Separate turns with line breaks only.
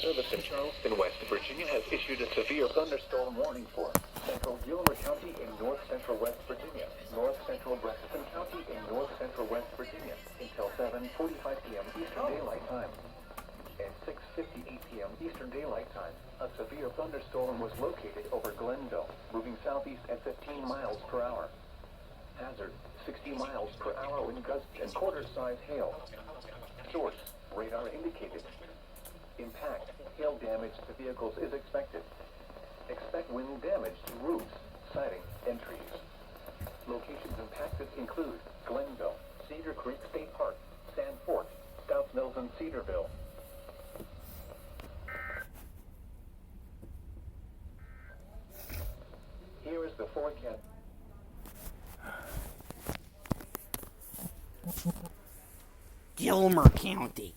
Service in Charleston, West Virginia has issued a severe thunderstorm warning for central Gilmer County in north-central West Virginia, north-central Braxton County in north-central West Virginia until 7:45 p.m. Eastern Daylight Time. At 6:58 p.m. Eastern Daylight Time, a severe thunderstorm was located over Glenville, moving southeast at 15 miles per hour. Hazard, 60 miles per hour wind gusts and quarter-size hail. Source, radar indicated. Impact, hail damage to vehicles is expected. Expect wind damage to roofs, siding, and trees. Locations impacted include Glenville, Cedar Creek State Park, Sand Fork, Stouts Mills, and Cedarville. Here is the forecast.
Gilmer County.